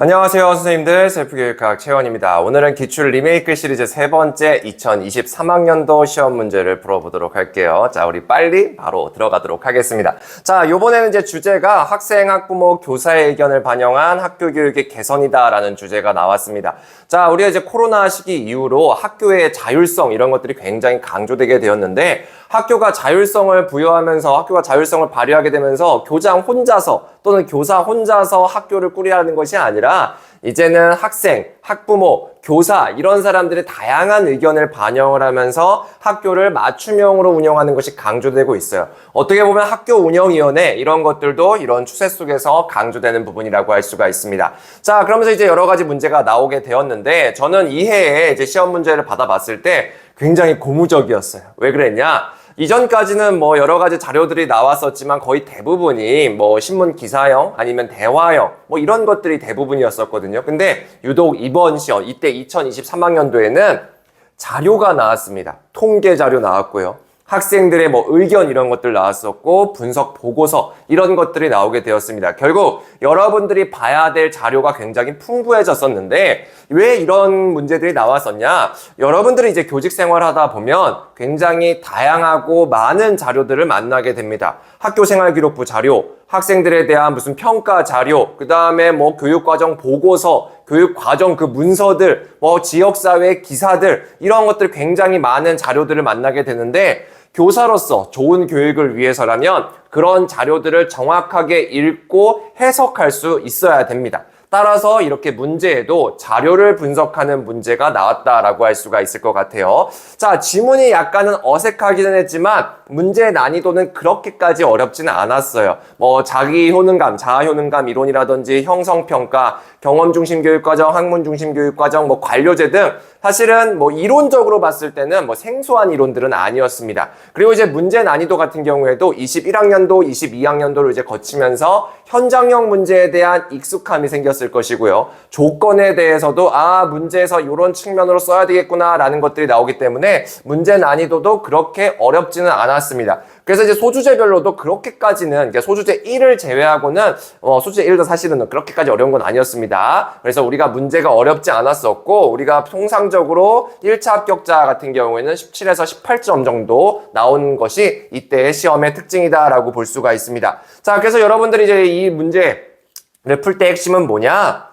안녕하세요 선생님들, 셀프교육학 채원입니다. 오늘은 기출 리메이크 시리즈 세 번째 2023학년도 시험 문제를 풀어보도록 할게요. 자, 우리 빨리 바로 들어가도록 하겠습니다. 자, 요번에는 이제 주제가 학생, 학부모, 교사의 의견을 반영한 학교 교육의 개선이다 라는 주제가 나왔습니다. 자, 우리가 이제 코로나 시기 이후로 학교의 자율성 이런 것들이 굉장히 강조되게 되었는데, 학교가 자율성을 부여하면서 학교가 자율성을 발휘하게 되면서 교장 혼자서 또는 교사 혼자서 학교를 꾸리라는 것이 아니라 이제는 학생, 학부모, 교사 이런 사람들의 다양한 의견을 반영을 하면서 학교를 맞춤형으로 운영하는 것이 강조되고 있어요. 어떻게 보면 학교 운영위원회 이런 것들도 이런 추세 속에서 강조되는 부분이라고 할 수가 있습니다. 자, 그러면서 이제 여러 가지 문제가 나오게 되었는데 저는 이 해에 이제 시험 문제를 받아봤을 때 굉장히 고무적이었어요. 왜 그랬냐? 이전까지는 뭐 여러 가지 자료들이 나왔었지만 거의 대부분이 뭐 신문 기사형 아니면 대화형 뭐 이런 것들이 대부분이었었거든요. 근데 유독 이번 시험, 이때 2023학년도에는 자료가 나왔습니다. 통계 자료 나왔고요. 학생들의 뭐 의견 이런 것들 나왔었고 분석 보고서 이런 것들이 나오게 되었습니다. 결국 여러분들이 봐야 될 자료가 굉장히 풍부해졌었는데 왜 이런 문제들이 나왔었냐? 여러분들이 이제 교직 생활하다 보면 굉장히 다양하고 많은 자료들을 만나게 됩니다. 학교생활기록부 자료, 학생들에 대한 무슨 평가 자료, 그 다음에 뭐 교육과정 보고서, 교육과정 그 문서들, 뭐 지역사회 기사들 이런 것들 굉장히 많은 자료들을 만나게 되는데 교사로서 좋은 교육을 위해서라면 그런 자료들을 정확하게 읽고 해석할 수 있어야 됩니다. 따라서 이렇게 문제에도 자료를 분석하는 문제가 나왔다라고 할 수가 있을 것 같아요. 자, 지문이 약간은 어색하기는 했지만 문제의 난이도는 그렇게까지 어렵지는 않았어요. 뭐 자기 효능감, 자아 효능감 이론이라든지 형성평가, 경험 중심 교육과정, 학문 중심 교육과정, 뭐 관료제 등 사실은 뭐 이론적으로 봤을 때는 뭐 생소한 이론들은 아니었습니다. 그리고 이제 문제 난이도 같은 경우에도 21학년도, 22학년도를 이제 거치면서 현장형 문제에 대한 익숙함이 생겼을 것이고요. 조건에 대해서도 문제에서 이런 측면으로 써야 되겠구나 라는 것들이 나오기 때문에 문제 난이도도 그렇게 어렵지는 않았습니다. 그래서 이제 소주제별로도 그렇게까지는, 그러니까 소주제 1을 제외하고는 소주제 1도 사실은 그렇게까지 어려운 건 아니었습니다. 그래서 우리가 문제가 어렵지 않았었고 우리가 통상적으로 1차 합격자 같은 경우에는 17에서 18점 정도 나온 것이 이때의 시험의 특징이다라고 볼 수가 있습니다. 자, 그래서 여러분들이 이제 이 문제를 풀 때 핵심은 뭐냐?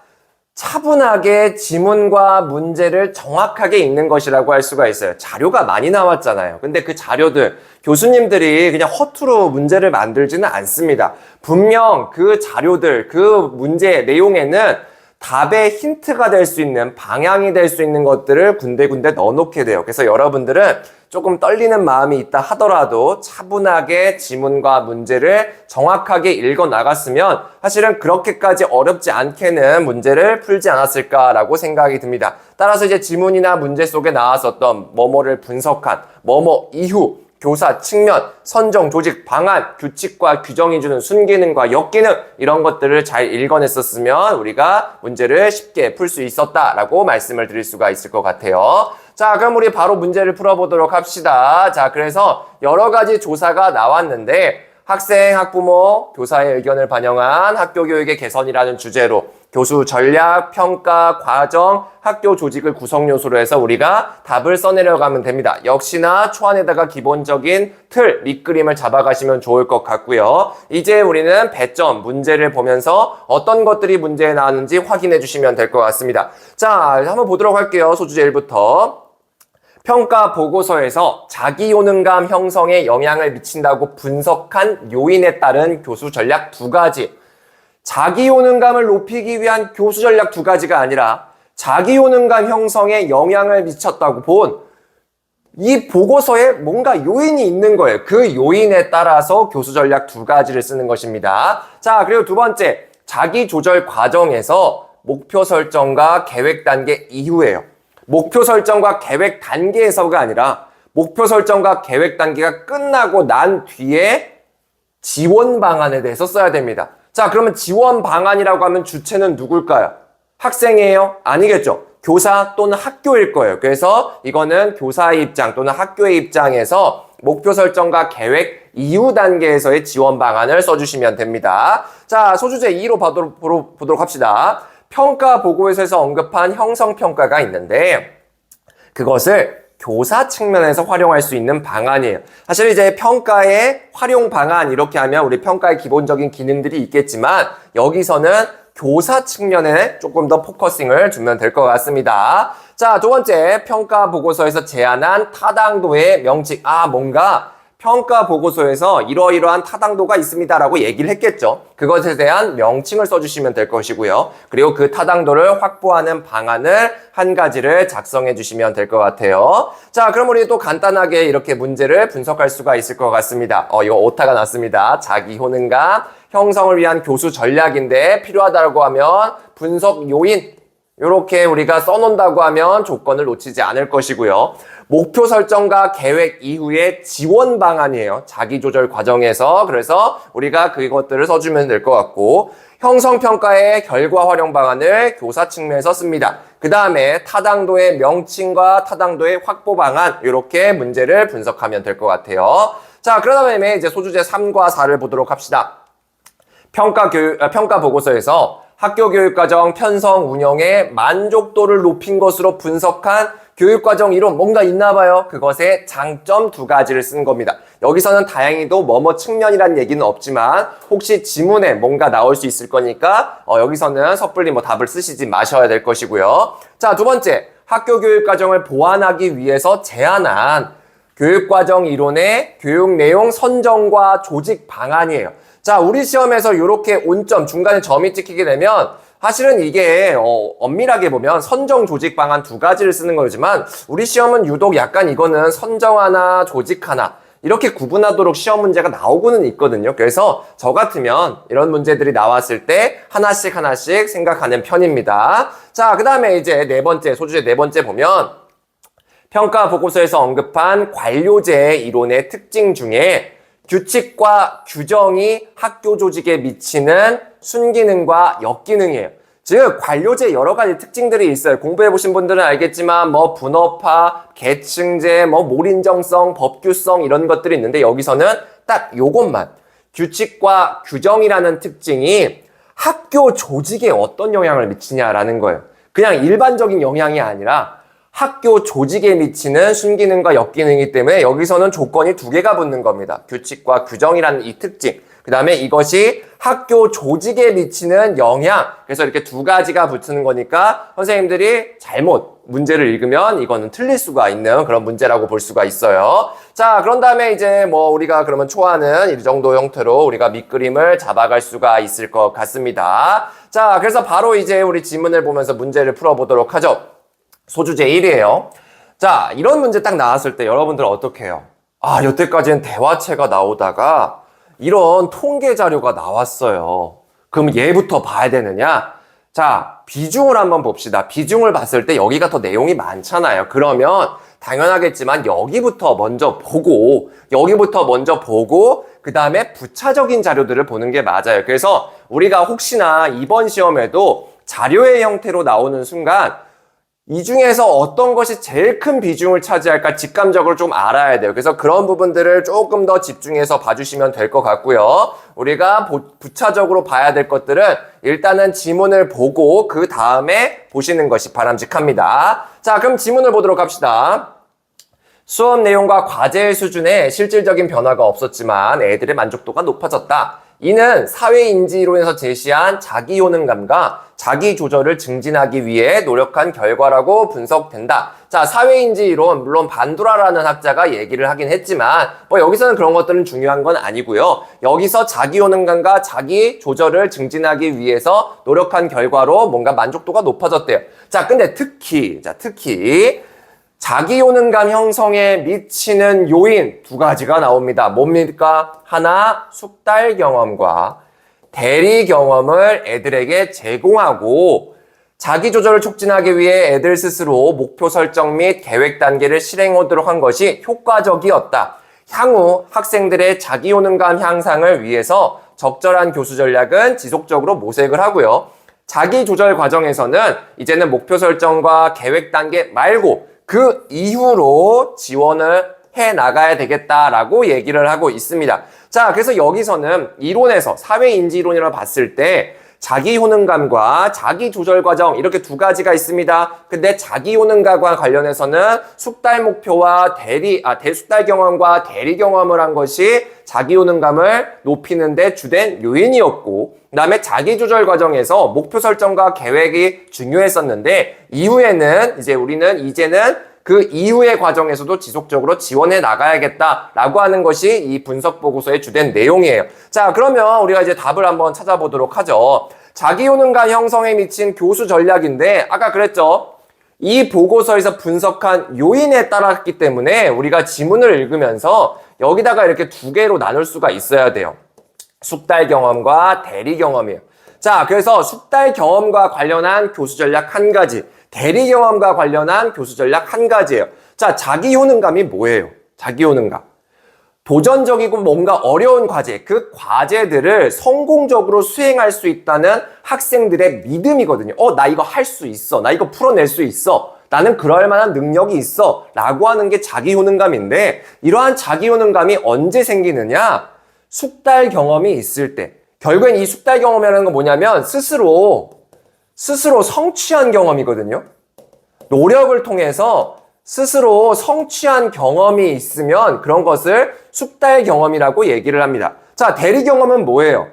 차분하게 지문과 문제를 정확하게 읽는 것이라고 할 수가 있어요. 자료가 많이 나왔잖아요. 근데 그 자료들 교수님들이 그냥 허투루 문제를 만들지는 않습니다. 분명 그 자료들, 그 문제 내용에는 답의 힌트가 될 수 있는, 방향이 될 수 있는 것들을 군데군데 넣어놓게 돼요. 그래서 여러분들은 조금 떨리는 마음이 있다 하더라도 차분하게 지문과 문제를 정확하게 읽어 나갔으면 사실은 그렇게까지 어렵지 않게는 문제를 풀지 않았을까라고 생각이 듭니다. 따라서 이제 지문이나 문제 속에 나왔었던 뭐뭐를 분석한, 뭐뭐 이후, 교사 측면, 선정, 조직, 방안, 규칙과 규정이 주는 순기능과 역기능 이런 것들을 잘 읽어냈었으면 우리가 문제를 쉽게 풀 수 있었다라고 말씀을 드릴 수가 있을 것 같아요. 자, 그럼 우리 바로 문제를 풀어보도록 합시다. 자, 그래서 여러 가지 조사가 나왔는데 학생, 학부모, 교사의 의견을 반영한 학교 교육의 개선이라는 주제로 교수 전략, 평가, 과정, 학교 조직을 구성 요소로 해서 우리가 답을 써내려가면 됩니다. 역시나 초안에다가 기본적인 틀, 밑그림을 잡아가시면 좋을 것 같고요. 이제 우리는 배점, 문제를 보면서 어떤 것들이 문제에 나왔는지 확인해 주시면 될 것 같습니다. 자, 한번 보도록 할게요. 소주제 1부터. 평가 보고서에서 자기 효능감 형성에 영향을 미친다고 분석한 요인에 따른 교수 전략 2가지. 자기 효능감을 높이기 위한 교수 전략 2가지가 아니라 자기 효능감 형성에 영향을 미쳤다고 본 이 보고서에 뭔가 요인이 있는 거예요. 그 요인에 따라서 교수 전략 2가지를 쓰는 것입니다. 자, 그리고 두 번째, 자기 조절 과정에서 목표 설정과 계획 단계 이후에요. 목표 설정과 계획 단계에서가 아니라 목표 설정과 계획 단계가 끝나고 난 뒤에 지원 방안에 대해서 써야 됩니다. 자, 그러면 지원 방안이라고 하면 주체는 누굴까요? 학생이에요? 아니겠죠. 교사 또는 학교일 거예요. 그래서 이거는 교사의 입장 또는 학교의 입장에서 목표 설정과 계획 이후 단계에서의 지원 방안을 써주시면 됩니다. 자, 소주제 2로 보도록 합시다. 평가 보고서에서 언급한 형성평가가 있는데 그것을 교사 측면에서 활용할 수 있는 방안이에요. 사실 이제 평가의 활용 방안 이렇게 하면 우리 평가의 기본적인 기능들이 있겠지만 여기서는 교사 측면에 조금 더 포커싱을 주면 될 것 같습니다. 자, 두 번째, 평가 보고서에서 제안한 타당도의 명칭. 뭔가 평가 보고서에서 이러이러한 타당도가 있습니다라고 얘기를 했겠죠. 그것에 대한 명칭을 써주시면 될 것이고요. 그리고 그 타당도를 확보하는 방안을 한 가지를 작성해 주시면 될 것 같아요. 자, 그럼 우리 또 간단하게 이렇게 문제를 분석할 수가 있을 것 같습니다. 이거 오타가 났습니다. 자기 효능감 형성을 위한 교수 전략인데 필요하다고 하면 분석 요인 이렇게 우리가 써놓는다고 하면 조건을 놓치지 않을 것이고요. 목표 설정과 계획 이후의 지원 방안이에요. 자기조절 과정에서. 그래서 우리가 그것들을 써주면 될 것 같고 형성평가의 결과 활용 방안을 교사 측면에서 씁니다. 그 다음에 타당도의 명칭과 타당도의 확보 방안 이렇게 문제를 분석하면 될 것 같아요. 자, 그러다 보면 이제 소주제 3과 4를 보도록 합시다. 평가 보고서에서 학교 교육과정 편성 운영의 만족도를 높인 것으로 분석한 교육과정 이론 뭔가 있나 봐요. 그것의 장점 두 가지를 쓴 겁니다. 여기서는 다행히도 뭐뭐 측면이란 얘기는 없지만 혹시 지문에 뭔가 나올 수 있을 거니까 여기서는 섣불리 답을 쓰시지 마셔야 될 것이고요. 자, 두 번째, 학교 교육과정을 보완하기 위해서 제안한 교육과정 이론의 교육 내용 선정과 조직 방안이에요. 자, 우리 시험에서 이렇게 온점, 중간에 점이 찍히게 되면 사실은 이게 엄밀하게 보면 선정 조직 방안 두 가지를 쓰는 거지만 우리 시험은 유독 약간 이거는 선정 하나, 조직 하나 이렇게 구분하도록 시험 문제가 나오고는 있거든요. 그래서 저 같으면 이런 문제들이 나왔을 때 하나씩 생각하는 편입니다. 자, 그 다음에 이제 네 번째, 소주제 네 번째 보면 평가 보고서에서 언급한 관료제 이론의 특징 중에 규칙과 규정이 학교 조직에 미치는 순기능과 역기능이에요. 즉 관료제 여러 가지 특징들이 있어요. 공부해보신 분들은 알겠지만 분업화, 계층제, 몰인정성, 법규성 이런 것들이 있는데 여기서는 딱 요것만 규칙과 규정이라는 특징이 학교 조직에 어떤 영향을 미치냐라는 거예요. 그냥 일반적인 영향이 아니라 학교 조직에 미치는 순기능과 역기능이기 때문에 여기서는 조건이 두 개가 붙는 겁니다. 규칙과 규정이라는 이 특징. 그 다음에 이것이 학교 조직에 미치는 영향. 그래서 이렇게 두 가지가 붙는 거니까 선생님들이 잘못 문제를 읽으면 이거는 틀릴 수가 있는 그런 문제라고 볼 수가 있어요. 자, 그런 다음에 이제 우리가 그러면 초안은 이 정도 형태로 우리가 밑그림을 잡아갈 수가 있을 것 같습니다. 자, 그래서 바로 이제 우리 지문을 보면서 문제를 풀어보도록 하죠. 소주제 1이에요. 자, 이런 문제 딱 나왔을 때 여러분들 어떻게 해요? 여태까지는 대화체가 나오다가 이런 통계 자료가 나왔어요. 그럼 얘부터 봐야 되느냐? 자, 비중을 한번 봅시다. 비중을 봤을 때 여기가 더 내용이 많잖아요. 그러면 당연하겠지만 여기부터 먼저 보고 그 다음에 부차적인 자료들을 보는 게 맞아요. 그래서 우리가 혹시나 이번 시험에도 자료의 형태로 나오는 순간 이 중에서 어떤 것이 제일 큰 비중을 차지할까 직감적으로 좀 알아야 돼요. 그래서 그런 부분들을 조금 더 집중해서 봐주시면 될 것 같고요. 우리가 부차적으로 봐야 될 것들은 일단은 지문을 보고 그 다음에 보시는 것이 바람직합니다. 자, 그럼 지문을 보도록 합시다. 수업 내용과 과제의 수준에 실질적인 변화가 없었지만 애들의 만족도가 높아졌다. 이는 사회인지이론에서 제시한 자기효능감과 자기조절을 증진하기 위해 노력한 결과라고 분석된다. 자, 사회인지이론, 물론 반두라라는 학자가 얘기를 하긴 했지만 여기서는 그런 것들은 중요한 건 아니고요. 여기서 자기효능감과 자기조절을 증진하기 위해서 노력한 결과로 뭔가 만족도가 높아졌대요. 자, 근데 특히 자기효능감 형성에 미치는 요인 두 가지가 나옵니다. 뭡니까? 하나, 숙달 경험과 대리 경험을 애들에게 제공하고 자기조절을 촉진하기 위해 애들 스스로 목표 설정 및 계획 단계를 실행하도록 한 것이 효과적이었다. 향후 학생들의 자기효능감 향상을 위해서 적절한 교수 전략은 지속적으로 모색을 하고요. 자기조절 과정에서는 이제는 목표 설정과 계획 단계 말고 그 이후로 지원을 해 나가야 되겠다라고 얘기를 하고 있습니다. 자, 그래서 여기서는 이론에서 사회인지 이론이라고 봤을 때 자기 효능감과 자기 조절 과정 이렇게 두 가지가 있습니다. 근데 자기 효능감과 관련해서는 숙달 목표와 대숙달 경험과 대리 경험을 한 것이 자기 효능감을 높이는 데 주된 요인이었고, 그다음에 자기 조절 과정에서 목표 설정과 계획이 중요했었는데, 이후에는 우리는 그 이후의 과정에서도 지속적으로 지원해 나가야겠다라고 하는 것이 이 분석 보고서의 주된 내용이에요. 자, 그러면 우리가 이제 답을 한번 찾아보도록 하죠. 자기 효능감 형성에 미친 교수 전략인데, 아까 그랬죠. 이 보고서에서 분석한 요인에 따랐기 때문에 우리가 지문을 읽으면서 여기다가 이렇게 두 개로 나눌 수가 있어야 돼요. 숙달 경험과 대리 경험이에요. 자, 그래서 숙달 경험과 관련한 교수 전략 한 가지, 대리 경험과 관련한 교수 전략 한 가지예요. 자, 자기 효능감이 뭐예요? 자기 효능감. 도전적이고 뭔가 어려운 과제, 그 과제들을 성공적으로 수행할 수 있다는 학생들의 믿음이거든요. 나 이거 할 수 있어. 나 이거 풀어낼 수 있어. 나는 그럴 만한 능력이 있어. 라고 하는 게 자기 효능감인데, 이러한 자기 효능감이 언제 생기느냐? 숙달 경험이 있을 때. 결국엔 이 숙달 경험이라는 건 뭐냐면 스스로 성취한 경험이거든요. 노력을 통해서 스스로 성취한 경험이 있으면 그런 것을 숙달 경험이라고 얘기를 합니다. 자, 대리 경험은 뭐예요?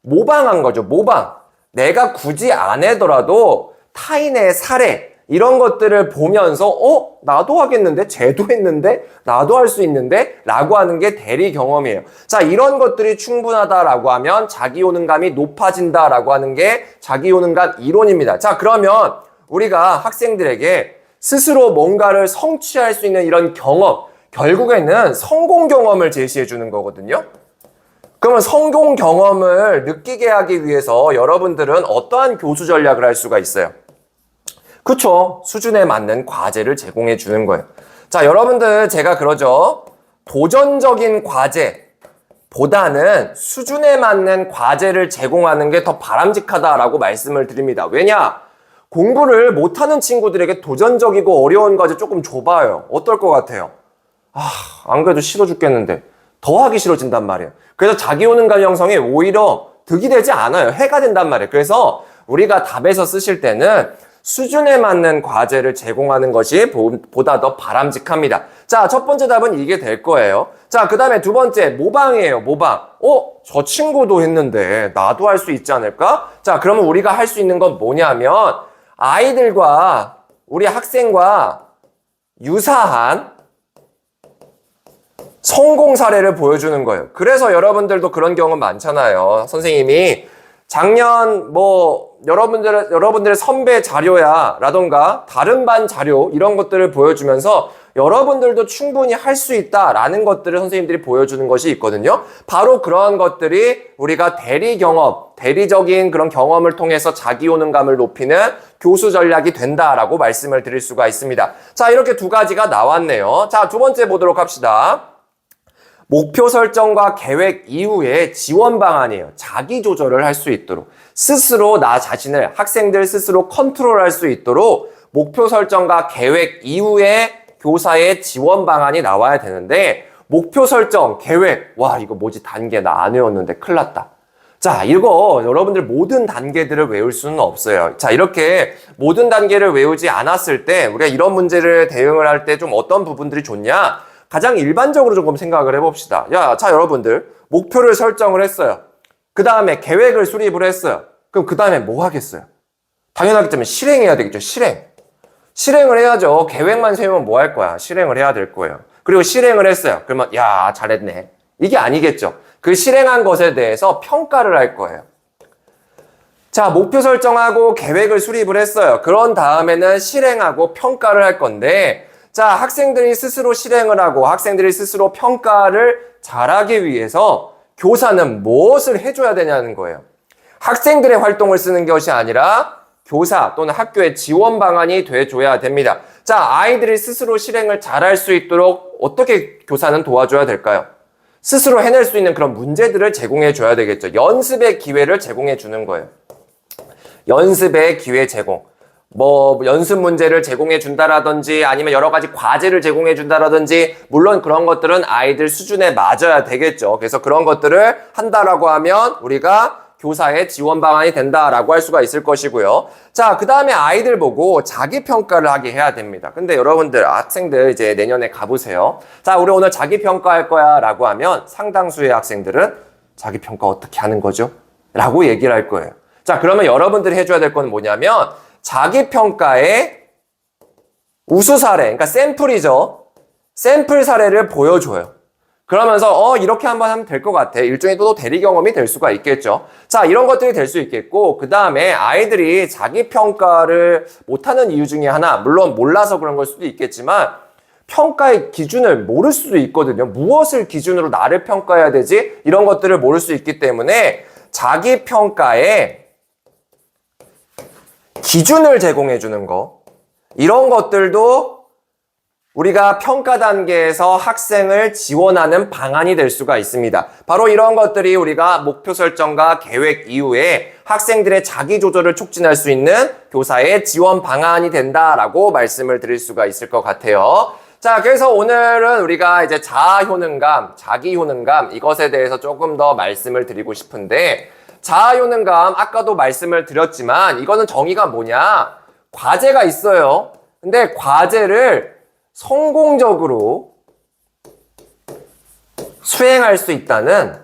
모방한 거죠. 모방. 내가 굳이 안 하더라도 타인의 사례 이런 것들을 보면서 나도 하겠는데? 쟤도 했는데? 나도 할 수 있는데? 라고 하는 게 대리 경험이에요. 자, 이런 것들이 충분하다라고 하면 자기 효능감이 높아진다라고 하는 게 자기 효능감 이론입니다. 자, 그러면 우리가 학생들에게 스스로 뭔가를 성취할 수 있는 이런 경험, 결국에는 성공 경험을 제시해 주는 거거든요. 그러면 성공 경험을 느끼게 하기 위해서 여러분들은 어떠한 교수 전략을 할 수가 있어요? 그쵸? 수준에 맞는 과제를 제공해 주는 거예요. 자, 여러분들 제가 그러죠. 도전적인 과제보다는 수준에 맞는 과제를 제공하는 게 더 바람직하다라고 말씀을 드립니다. 왜냐? 공부를 못하는 친구들에게 도전적이고 어려운 과제 조금 줘봐요. 어떨 것 같아요? 안 그래도 싫어 죽겠는데 더 하기 싫어진단 말이에요. 그래서 자기 효능감 형성에 오히려 득이 되지 않아요. 해가 된단 말이에요. 그래서 우리가 답에서 쓰실 때는 수준에 맞는 과제를 제공하는 것이 보다 더 바람직합니다. 자, 첫 번째 답은 이게 될 거예요. 자, 그 다음에 두 번째, 모방이에요. 모방. 저 친구도 했는데 나도 할 수 있지 않을까? 자, 그러면 우리가 할 수 있는 건 뭐냐면 아이들과 우리 학생과 유사한 성공 사례를 보여주는 거예요. 그래서 여러분들도 그런 경우 많잖아요. 선생님이 작년 여러분들의 선배 자료야 라던가 다른 반 자료 이런 것들을 보여주면서 여러분들도 충분히 할 수 있다라는 것들을 선생님들이 보여주는 것이 있거든요. 바로 그런 것들이 우리가 대리 경험, 대리적인 그런 경험을 통해서 자기 효능감을 높이는 교수 전략이 된다라고 말씀을 드릴 수가 있습니다. 자, 이렇게 두 가지가 나왔네요. 자, 두 번째 보도록 합시다. 목표 설정과 계획 이후에 지원 방안이에요. 자기 조절을 할 수 있도록 스스로 나 자신을 학생들 스스로 컨트롤할 수 있도록 목표 설정과 계획 이후에 교사의 지원 방안이 나와야 되는데 목표 설정, 계획 이거 뭐지 단계 나 안 외웠는데 큰일 났다. 자, 이거 여러분들 모든 단계들을 외울 수는 없어요. 자, 이렇게 모든 단계를 외우지 않았을 때 우리가 이런 문제를 대응을 할 때 좀 어떤 부분들이 좋냐? 가장 일반적으로 조금 생각을 해봅시다. 자, 여러분들 목표를 설정을 했어요. 그 다음에 계획을 수립을 했어요. 그럼 그 다음에 뭐 하겠어요? 당연하겠지만 실행해야 되겠죠. 실행을 해야죠. 계획만 세우면 뭐 할 거야? 실행을 해야 될 거예요. 그리고 실행을 했어요. 그러면 잘했네. 이게 아니겠죠. 그 실행한 것에 대해서 평가를 할 거예요. 자, 목표 설정하고 계획을 수립을 했어요. 그런 다음에는 실행하고 평가를 할 건데 자, 학생들이 스스로 실행을 하고 학생들이 스스로 평가를 잘하기 위해서 교사는 무엇을 해줘야 되냐는 거예요. 학생들의 활동을 쓰는 것이 아니라 교사 또는 학교의 지원 방안이 돼줘야 됩니다. 자, 아이들이 스스로 실행을 잘할 수 있도록 어떻게 교사는 도와줘야 될까요? 스스로 해낼 수 있는 그런 문제들을 제공해 줘야 되겠죠. 연습의 기회를 제공해 주는 거예요. 연습의 기회 제공. 연습 문제를 제공해 준다라든지 아니면 여러 가지 과제를 제공해 준다라든지 물론 그런 것들은 아이들 수준에 맞아야 되겠죠. 그래서 그런 것들을 한다라고 하면 우리가 교사의 지원 방안이 된다라고 할 수가 있을 것이고요. 자, 그 다음에 아이들 보고 자기평가를 하게 해야 됩니다. 근데 여러분들, 학생들 이제 내년에 가보세요. 자, 우리 오늘 자기평가할 거야 라고 하면 상당수의 학생들은 자기평가 어떻게 하는 거죠? 라고 얘기를 할 거예요. 자, 그러면 여러분들이 해줘야 될 건 뭐냐면 자기평가의 우수 사례, 그러니까 샘플이죠. 샘플 사례를 보여줘요. 그러면서 이렇게 한번 하면 될 것 같아. 일종의 또 대리 경험이 될 수가 있겠죠. 자, 이런 것들이 될 수 있겠고, 그 다음에 아이들이 자기평가를 못하는 이유 중에 하나, 물론 몰라서 그런 걸 수도 있겠지만 평가의 기준을 모를 수도 있거든요. 무엇을 기준으로 나를 평가해야 되지? 이런 것들을 모를 수 있기 때문에 자기평가의 기준을 제공해 주는 거, 이런 것들도 우리가 평가 단계에서 학생을 지원하는 방안이 될 수가 있습니다. 바로 이런 것들이 우리가 목표 설정과 계획 이후에 학생들의 자기 조절을 촉진할 수 있는 교사의 지원 방안이 된다라고 말씀을 드릴 수가 있을 것 같아요. 자, 그래서 오늘은 우리가 이제 자아 효능감, 자기 효능감, 이것에 대해서 조금 더 말씀을 드리고 싶은데, 자아 효능감 아까도 말씀을 드렸지만 이거는 정의가 뭐냐? 과제가 있어요. 근데 과제를 성공적으로 수행할 수 있다는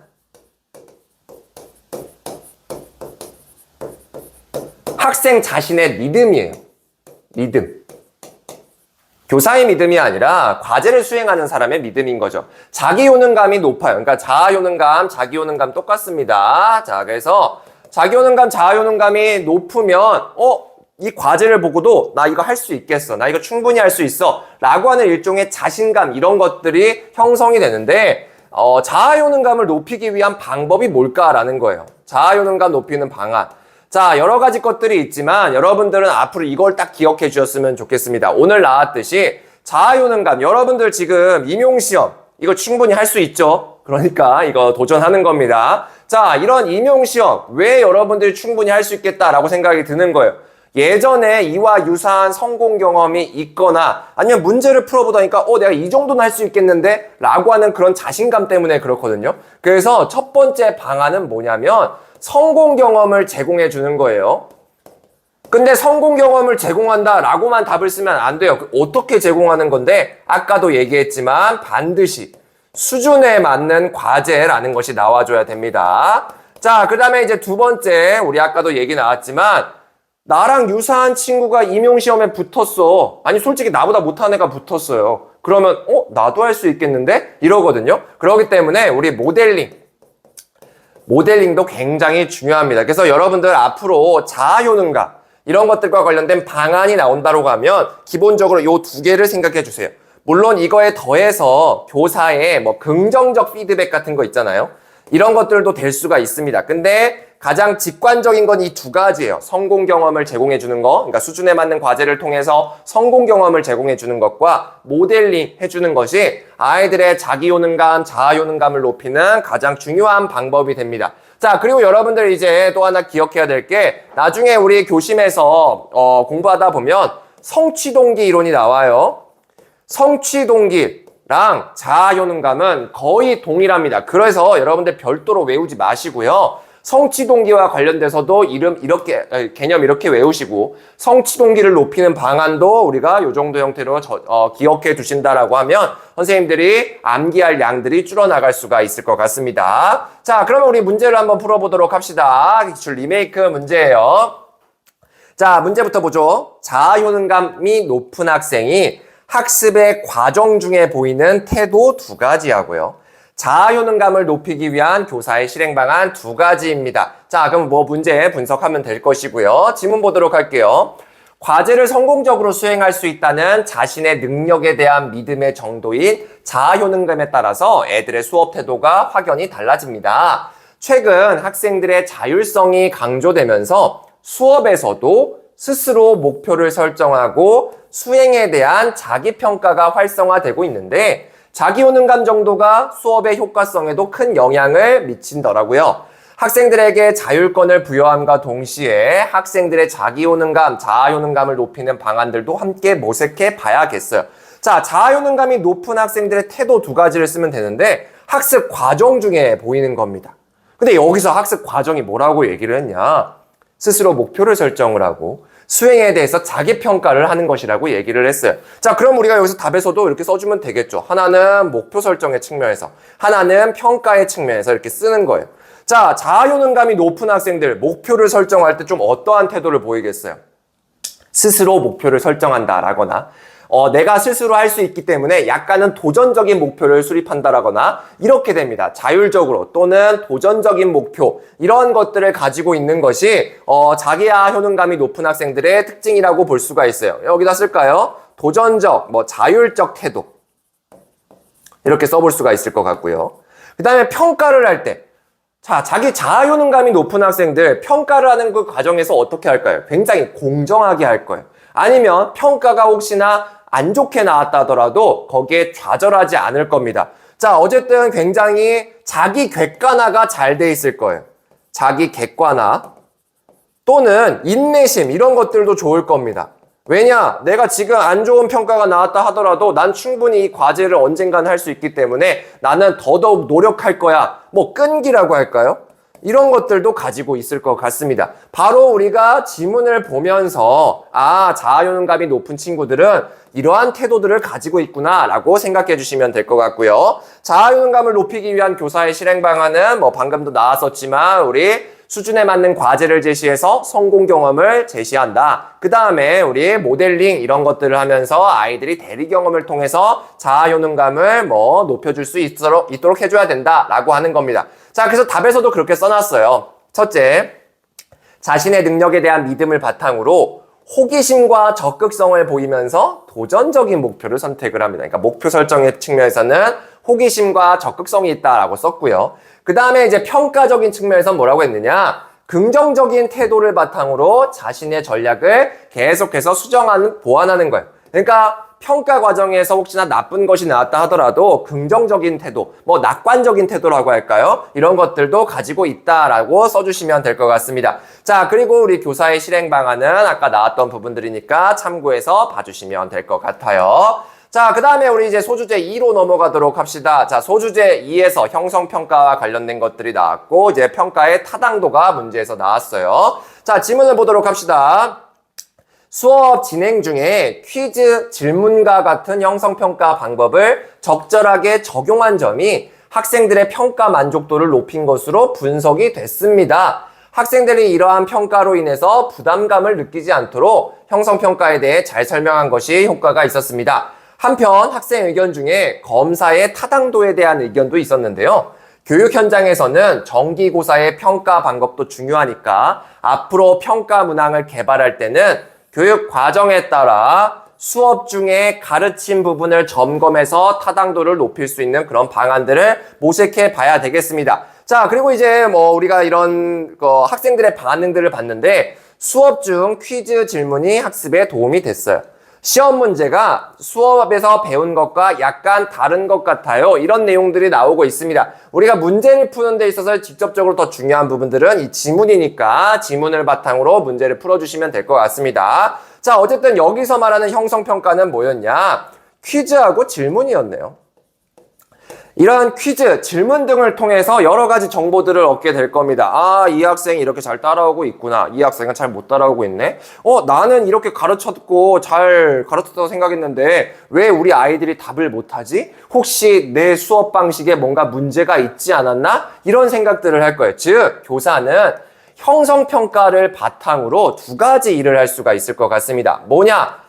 학생 자신의 믿음이에요. 믿음. 교사의 믿음이 아니라 과제를 수행하는 사람의 믿음인 거죠. 자기 효능감이 높아요. 그러니까 자아 효능감, 자기 효능감 똑같습니다. 자, 그래서 자기 효능감, 자아 효능감이 높으면 이 과제를 보고도 나 이거 할 수 있겠어. 나 이거 충분히 할 수 있어. 라고 하는 일종의 자신감, 이런 것들이 형성이 되는데 자아 효능감을 높이기 위한 방법이 뭘까라는 거예요. 자아 효능감 높이는 방안. 자, 여러 가지 것들이 있지만 여러분들은 앞으로 이걸 딱 기억해 주셨으면 좋겠습니다. 오늘 나왔듯이 자아 효능감, 여러분들 지금 임용시험 이거 충분히 할 수 있죠? 그러니까 이거 도전하는 겁니다. 자, 이런 임용시험 왜 여러분들이 충분히 할 수 있겠다라고 생각이 드는 거예요. 예전에 이와 유사한 성공 경험이 있거나 아니면 문제를 풀어보다니까 내가 이 정도는 할 수 있겠는데? 라고 하는 그런 자신감 때문에 그렇거든요. 그래서 첫 번째 방안은 뭐냐면 성공 경험을 제공해 주는 거예요. 근데 성공 경험을 제공한다 라고만 답을 쓰면 안 돼요. 어떻게 제공하는 건데? 아까도 얘기했지만 반드시 수준에 맞는 과제라는 것이 나와줘야 됩니다. 자, 그 다음에 이제 두 번째, 우리 아까도 얘기 나왔지만 나랑 유사한 친구가 임용시험에 붙었어. 아니 솔직히 나보다 못한 애가 붙었어요. 그러면 나도 할 수 있겠는데? 이러거든요. 그렇기 때문에 우리 모델링도 굉장히 중요합니다. 그래서 여러분들 앞으로 자아 효능감 이런 것들과 관련된 방안이 나온다고 하면 기본적으로 요 두 개를 생각해 주세요. 물론 이거에 더해서 교사의 긍정적 피드백 같은 거 있잖아요. 이런 것들도 될 수가 있습니다. 근데 가장 직관적인 건 이 두 가지예요. 성공 경험을 제공해 주는 거, 그러니까 수준에 맞는 과제를 통해서 성공 경험을 제공해 주는 것과 모델링 해주는 것이 아이들의 자기 효능감, 자아 효능감을 높이는 가장 중요한 방법이 됩니다. 자, 그리고 여러분들 이제 또 하나 기억해야 될 게 나중에 우리 교심에서 공부하다 보면 성취동기 이론이 나와요. 성취동기랑 자아 효능감은 거의 동일합니다. 그래서 여러분들 별도로 외우지 마시고요. 성취동기와 관련돼서도 개념 이렇게 외우시고 성취동기를 높이는 방안도 우리가 이 정도 형태로 기억해 두신다라고 하면 선생님들이 암기할 양들이 줄어나갈 수가 있을 것 같습니다. 자, 그러면 우리 문제를 한번 풀어보도록 합시다. 기출 리메이크 문제예요. 자, 문제부터 보죠. 자아 효능감이 높은 학생이 학습의 과정 중에 보이는 태도 두 가지 하고요. 자아 효능감을 높이기 위한 교사의 실행 방안 두 가지입니다. 자, 그럼 문제 분석하면 될 것이고요. 지문 보도록 할게요. 과제를 성공적으로 수행할 수 있다는 자신의 능력에 대한 믿음의 정도인 자아 효능감에 따라서 애들의 수업 태도가 확연히 달라집니다. 최근 학생들의 자율성이 강조되면서 수업에서도 스스로 목표를 설정하고 수행에 대한 자기평가가 활성화되고 있는데 자기 효능감 정도가 수업의 효과성에도 큰 영향을 미친더라고요. 학생들에게 자율권을 부여함과 동시에 학생들의 자기 효능감, 자아 효능감을 높이는 방안들도 함께 모색해 봐야겠어요. 자, 자아 효능감이 높은 학생들의 태도 두 가지를 쓰면 되는데 학습 과정 중에 보이는 겁니다. 근데 여기서 학습 과정이 뭐라고 얘기를 했냐? 스스로 목표를 설정을 하고 수행에 대해서 자기 평가를 하는 것이라고 얘기를 했어요. 자, 그럼 우리가 여기서 답에서도 이렇게 써주면 되겠죠. 하나는 목표 설정의 측면에서, 하나는 평가의 측면에서 이렇게 쓰는 거예요. 자, 자아효능감이 높은 학생들, 목표를 설정할 때 좀 어떠한 태도를 보이겠어요? 스스로 목표를 설정한다라거나 내가 스스로 할 수 있기 때문에 약간은 도전적인 목표를 수립한다라거나 이렇게 됩니다. 자율적으로 또는 도전적인 목표 이런 것들을 가지고 있는 것이 자기야 효능감이 높은 학생들의 특징이라고 볼 수가 있어요. 여기다 쓸까요? 도전적, 자율적 태도 이렇게 써볼 수가 있을 것 같고요. 그 다음에 평가를 할 때 자, 자기 자아효능감이 높은 학생들 평가를 하는 그 과정에서 어떻게 할까요? 굉장히 공정하게 할 거예요. 아니면 평가가 혹시나 안 좋게 나왔다 하더라도 거기에 좌절하지 않을 겁니다. 자, 어쨌든 굉장히 자기 객관화가 잘 돼 있을 거예요. 자기 객관화 또는 인내심 이런 것들도 좋을 겁니다. 왜냐? 내가 지금 안 좋은 평가가 나왔다 하더라도 난 충분히 이 과제를 언젠간 할 수 있기 때문에 나는 더더욱 노력할 거야. 끈기라고 할까요? 이런 것들도 가지고 있을 것 같습니다. 바로 우리가 지문을 보면서 자아효능감이 높은 친구들은 이러한 태도들을 가지고 있구나 라고 생각해 주시면 될 것 같고요. 자아효능감을 높이기 위한 교사의 실행 방안은 방금도 나왔었지만 우리 수준에 맞는 과제를 제시해서 성공 경험을 제시한다. 그 다음에 우리 모델링 이런 것들을 하면서 아이들이 대리 경험을 통해서 자아효능감을 높여줄 수 있도록 해줘야 된다라고 하는 겁니다. 자, 그래서 답에서도 그렇게 써놨어요. 첫째, 자신의 능력에 대한 믿음을 바탕으로 호기심과 적극성을 보이면서 도전적인 목표를 선택을 합니다. 그러니까 목표 설정의 측면에서는 호기심과 적극성이 있다라고 썼고요. 그 다음에 이제 평가적인 측면에서 뭐라고 했느냐? 긍정적인 태도를 바탕으로 자신의 전략을 계속해서 수정하는, 보완하는 거예요. 그러니까 평가 과정에서 혹시나 나쁜 것이 나왔다 하더라도 긍정적인 태도, 낙관적인 태도라고 할까요? 이런 것들도 가지고 있다라고 써주시면 될 것 같습니다. 자, 그리고 우리 교사의 실행 방안은 아까 나왔던 부분들이니까 참고해서 봐주시면 될 것 같아요. 자, 그 다음에 우리 이제 소주제 2로 넘어가도록 합시다. 자, 소주제 2에서 형성평가와 관련된 것들이 나왔고, 이제 평가의 타당도가 문제에서 나왔어요. 자, 지문을 보도록 합시다. 수업 진행 중에 퀴즈, 질문과 같은 형성평가 방법을 적절하게 적용한 점이 학생들의 평가 만족도를 높인 것으로 분석이 됐습니다. 학생들이 이러한 평가로 인해서 부담감을 느끼지 않도록 형성평가에 대해 잘 설명한 것이 효과가 있었습니다. 한편 학생 의견 중에 검사의 타당도에 대한 의견도 있었는데요. 교육 현장에서는 정기고사의 평가 방법도 중요하니까 앞으로 평가 문항을 개발할 때는 교육 과정에 따라 수업 중에 가르친 부분을 점검해서 타당도를 높일 수 있는 그런 방안들을 모색해 봐야 되겠습니다. 자, 그리고 이제 우리가 이런 학생들의 반응들을 봤는데 수업 중 퀴즈 질문이 학습에 도움이 됐어요. 시험 문제가 수업에서 배운 것과 약간 다른 것 같아요. 이런 내용들이 나오고 있습니다. 우리가 문제를 푸는 데 있어서 직접적으로 더 중요한 부분들은 이 지문이니까 지문을 바탕으로 문제를 풀어주시면 될 것 같습니다. 자, 어쨌든 여기서 말하는 형성평가는 뭐였냐? 퀴즈하고 질문이었네요. 이런 퀴즈, 질문 등을 통해서 여러 가지 정보들을 얻게 될 겁니다. 이 학생이 이렇게 잘 따라오고 있구나. 이 학생은 잘 못 따라오고 있네. 나는 이렇게 가르쳤고 잘 가르쳤다고 생각했는데 왜 우리 아이들이 답을 못하지? 혹시 내 수업 방식에 뭔가 문제가 있지 않았나? 이런 생각들을 할 거예요. 즉, 교사는 형성평가를 바탕으로 두 가지 일을 할 수가 있을 것 같습니다. 뭐냐?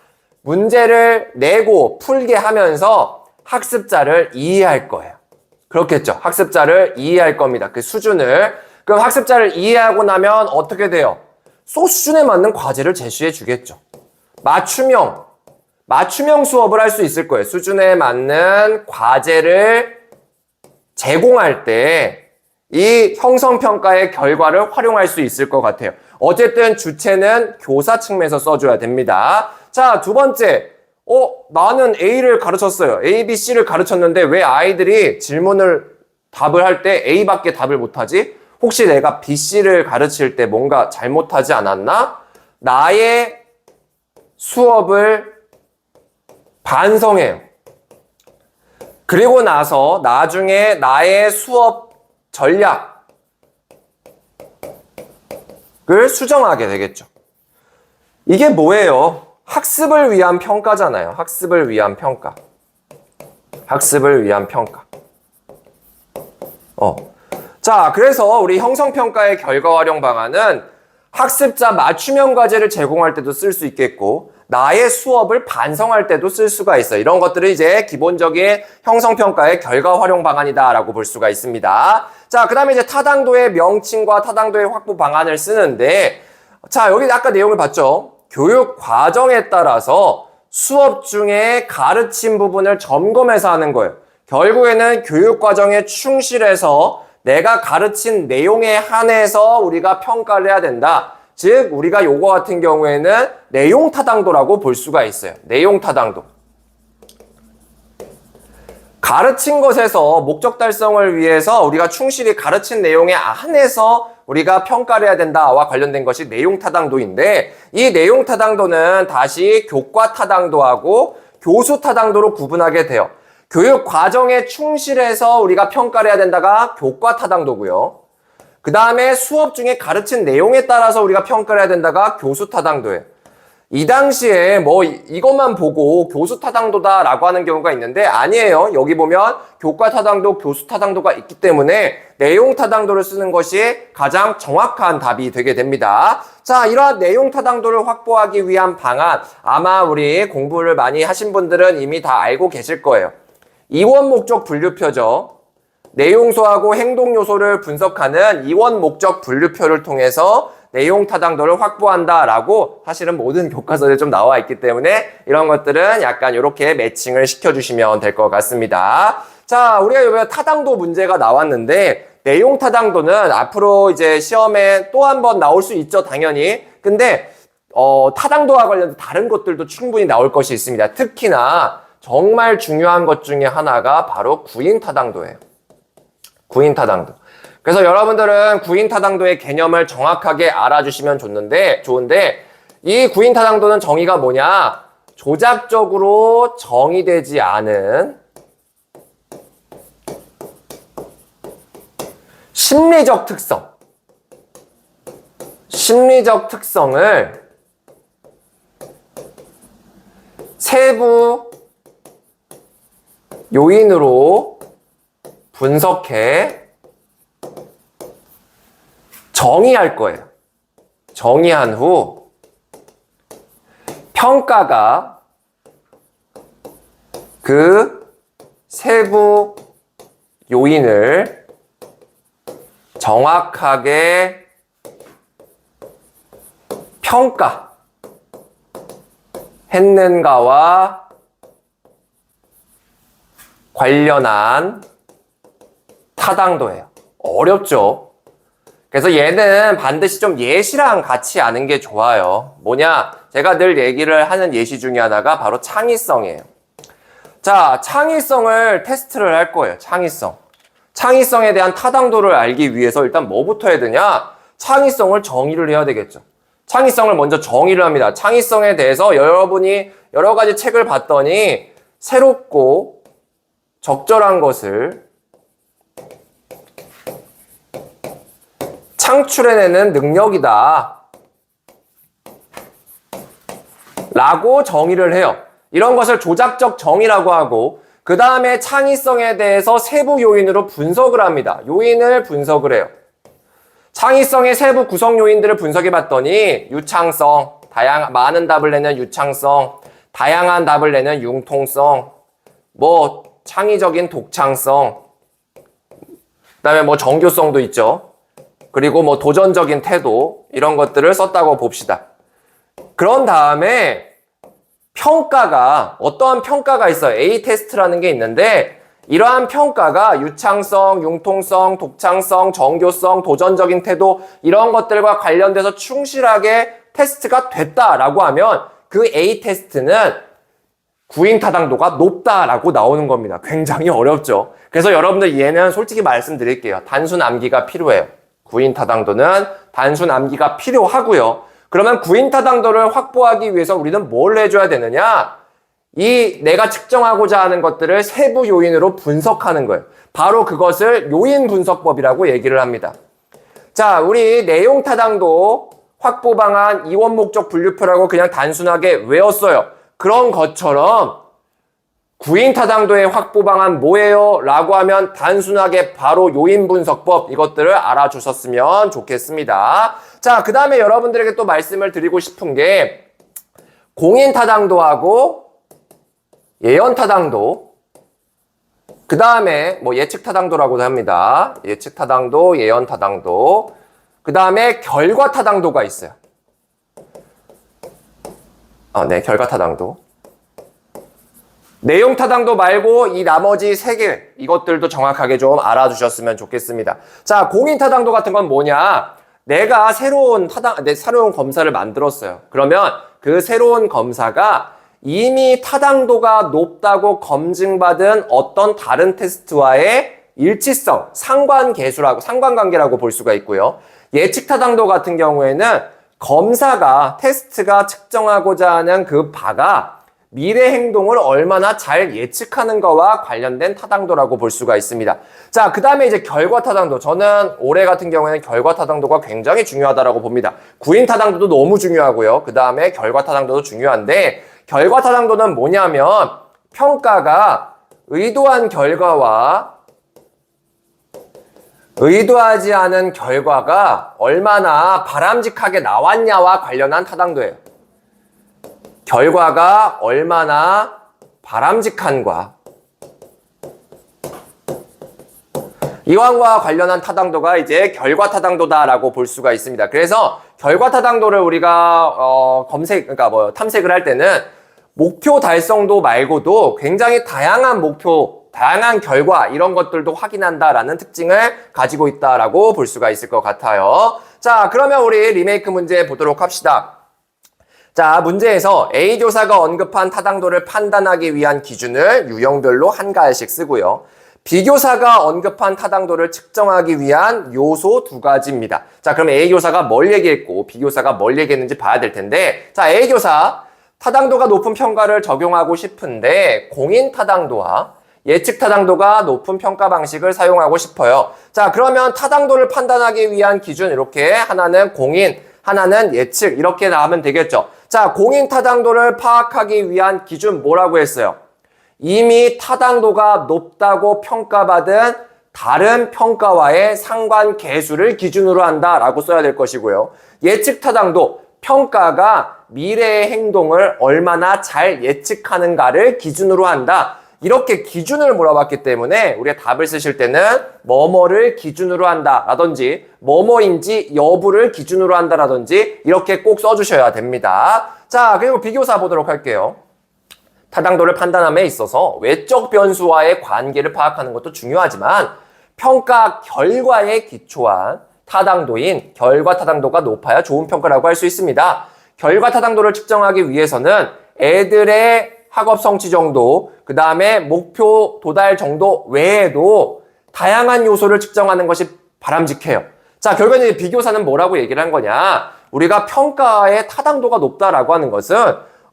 문제를 내고 풀게 하면서 학습자를 이해할 거예요. 그렇겠죠. 학습자를 이해할 겁니다. 그 수준을. 그럼 학습자를 이해하고 나면 어떻게 돼요? 수준에 맞는 과제를 제시해 주겠죠. 맞춤형 수업을 할 수 있을 거예요. 수준에 맞는 과제를 제공할 때 이 형성평가의 결과를 활용할 수 있을 것 같아요. 어쨌든 주체는 교사 측면에서 써줘야 됩니다. 자, 두 번째. 나는 A를 가르쳤어요. A, B, C를 가르쳤는데 왜 아이들이 답을 할 때 A밖에 답을 못하지? 혹시 내가 B, C를 가르칠 때 뭔가 잘못하지 않았나? 나의 수업을 반성해요. 그리고 나서 나중에 나의 수업 전략, 수정하게 되겠죠. 이게 뭐예요? 학습을 위한 평가잖아요. 학습을 위한 평가. 학습을 위한 평가. 자, 그래서 우리 형성평가의 결과 활용 방안은 학습자 맞춤형 과제를 제공할 때도 쓸 수 있겠고, 나의 수업을 반성할 때도 쓸 수가 있어요. 이런 것들을 이제 기본적인 형성평가의 결과 활용 방안이다라고 볼 수가 있습니다. 자, 그 다음에 이제 타당도의 명칭과 타당도의 확보 방안을 쓰는데, 자, 여기 아까 내용을 봤죠? 교육 과정에 따라서 수업 중에 가르친 부분을 점검해서 하는 거예요. 결국에는 교육 과정에 충실해서 내가 가르친 내용에 한해서 우리가 평가를 해야 된다. 즉 우리가 요거 같은 경우에는 내용 타당도라고 볼 수가 있어요. 내용 타당도. 가르친 것에서 목적 달성을 위해서 우리가 충실히 가르친 내용에 한해서 우리가 평가를 해야 된다와 관련된 것이 내용 타당도인데, 이 내용 타당도는 다시 교과 타당도하고 교수 타당도로 구분하게 돼요. 교육 과정에 충실해서 우리가 평가를 해야 된다가 교과 타당도고요. 그 다음에 수업 중에 가르친 내용에 따라서 우리가 평가를 해야 된다가 교수 타당도예요. 이 당시에 뭐 이것만 보고 교수 타당도다라고 하는 경우가 있는데 아니에요. 여기 보면 교과 타당도, 교수 타당도가 있기 때문에 내용 타당도를 쓰는 것이 가장 정확한 답이 되게 됩니다. 자, 이러한 내용 타당도를 확보하기 위한 방안, 아마 우리 공부를 많이 하신 분들은 이미 다 알고 계실 거예요. 이원 목적 분류표죠. 내용소하고 행동 요소를 분석하는 이원 목적 분류표를 통해서 내용 타당도를 확보한다라고 사실은 모든 교과서에 좀 나와 있기 때문에 이런 것들은 약간 이렇게 매칭을 시켜주시면 될 것 같습니다. 자, 우리가 이번에 타당도 문제가 나왔는데 내용 타당도는 앞으로 이제 시험에 또 한 번 나올 수 있죠, 당연히. 근데 타당도와 관련된 다른 것들도 충분히 나올 것이 있습니다. 특히나 정말 중요한 것 중에 하나가 바로 구인 타당도예요. 구인 타당도. 그래서 여러분들은 구인 타당도의 개념을 정확하게 알아주시면 좋은데 이 구인 타당도는 정의가 뭐냐? 조작적으로 정의되지 않은 심리적 특성을 세부 요인으로 분석해 정의할 거예요. 정의한 후 평가가 그 세부 요인을 정확하게 평가했는가와 관련한 타당도예요. 어렵죠? 그래서 얘는 반드시 좀 예시랑 같이 아는 게 좋아요. 뭐냐? 제가 늘 얘기를 하는 예시 중에 하나가 바로 창의성이에요. 자, 창의성을 테스트를 할 거예요. 창의성에 대한 타당도를 알기 위해서 일단 뭐부터 해야 되냐? 창의성을 정의를 해야 되겠죠. 창의성을 먼저 정의를 합니다. 창의성에 대해서 여러분이 여러 가지 책을 봤더니 새롭고 적절한 것을 창출해내는 능력이다 라고 정의를 해요. 이런 것을 조작적 정의라고 하고, 그 다음에 창의성에 대해서 세부 요인으로 분석을 합니다. 요인을 분석을 해요. 창의성의 세부 구성 요인들을 분석해 봤더니 유창성, 많은 답을 내는 유창성, 다양한 답을 내는 융통성, 뭐 창의적인 독창성, 그 다음에 뭐 정교성도 있죠. 그리고 뭐 도전적인 태도, 이런 것들을 썼다고 봅시다. 그런 다음에 평가가, 어떠한 평가가 있어요. A 테스트라는 게 있는데 이러한 평가가 유창성, 융통성, 독창성, 정교성, 도전적인 태도, 이런 것들과 관련돼서 충실하게 테스트가 됐다라고 하면 그 A 테스트는 구인 타당도가 높다라고 나오는 겁니다. 굉장히 어렵죠. 그래서 여러분들 얘는 솔직히 말씀드릴게요. 단순 암기가 필요해요. 구인 타당도는 단순 암기가 필요하고요. 그러면 구인 타당도를 확보하기 위해서 우리는 뭘 해줘야 되느냐? 이 내가 측정하고자 하는 것들을 세부 요인으로 분석하는 거예요. 바로 그것을 요인 분석법이라고 얘기를 합니다. 자, 우리 내용 타당도 확보 방안, 이원 목적 분류표라고 그냥 단순하게 외웠어요. 그런 것처럼 구인 타당도의 확보 방안 뭐예요? 라고 하면 단순하게 바로 요인 분석법 이것들을 알아주셨으면 좋겠습니다. 자, 그 다음에 여러분들에게 또 말씀을 드리고 싶은 게 공인 타당도하고 예언 타당도, 그 다음에 뭐 예측 타당도라고도 합니다. 예측 타당도, 예언 타당도, 그 다음에 결과 타당도가 있어요. 네, 결과 타당도. 내용 타당도 말고 이 나머지 3개 이것들도 정확하게 좀 알아주셨으면 좋겠습니다. 자, 공인 타당도 같은 건 뭐냐? 내가 새로운 검사를 만들었어요. 그러면 그 새로운 검사가 이미 타당도가 높다고 검증받은 어떤 다른 테스트와의 일치성, 상관관계라고 볼 수가 있고요. 예측 타당도 같은 경우에는 테스트가 측정하고자 하는 그 바가 미래 행동을 얼마나 잘 예측하는 거와 관련된 타당도라고 볼 수가 있습니다. 자, 그 다음에 이제 결과 타당도. 저는 올해 같은 경우에는 결과 타당도가 굉장히 중요하다고 봅니다. 구인 타당도도 너무 중요하고요. 그 다음에 결과 타당도도 중요한데, 결과 타당도는 뭐냐면 평가가 의도한 결과와 의도하지 않은 결과가 얼마나 바람직하게 나왔냐와 관련한 타당도예요. 결과가 얼마나 바람직한과 이완과 관련한 타당도가 이제 결과 타당도다라고 볼 수가 있습니다. 그래서 결과 타당도를 우리가 탐색을 할 때는 목표 달성도 말고도 굉장히 다양한 다양한 결과 이런 것들도 확인한다라는 특징을 가지고 있다라고 볼 수가 있을 것 같아요. 자, 그러면 우리 리메이크 문제 보도록 합시다. 자, 문제에서 A 교사가 언급한 타당도를 판단하기 위한 기준을 유형별로 한 가지씩 쓰고요. B 교사가 언급한 타당도를 측정하기 위한 요소 2가지입니다. 자, 그럼 A 교사가 뭘 얘기했고 B 교사가 뭘 얘기했는지 봐야 될 텐데, 자, A 교사 타당도가 높은 평가를 적용하고 싶은데 공인 타당도와 예측 타당도가 높은 평가 방식을 사용하고 싶어요. 자, 그러면 타당도를 판단하기 위한 기준 이렇게 하나는 공인, 하나는 예측 이렇게 나오면 되겠죠. 자, 공인 타당도를 파악하기 위한 기준 뭐라고 했어요? 이미 타당도가 높다고 평가받은 다른 평가와의 상관계수를 기준으로 한다라고 써야 될 것이고요. 예측 타당도, 평가가 미래의 행동을 얼마나 잘 예측하는가를 기준으로 한다. 이렇게 기준을 물어봤기 때문에 우리가 답을 쓰실 때는 뭐뭐를 기준으로 한다 라든지 뭐뭐인지 여부를 기준으로 한다 라든지 이렇게 꼭 써주셔야 됩니다. 자, 그리고 비교사 보도록 할게요. 타당도를 판단함에 있어서 외적 변수와의 관계를 파악하는 것도 중요하지만 평가 결과에 기초한 타당도인 결과 타당도가 높아야 좋은 평가라고 할 수 있습니다. 결과 타당도를 측정하기 위해서는 애들의 학업 성취 정도, 그 다음에 목표 도달 정도 외에도 다양한 요소를 측정하는 것이 바람직해요. 자, 결국에는 비교사는 뭐라고 얘기를 한 거냐? 우리가 평가의 타당도가 높다라고 하는 것은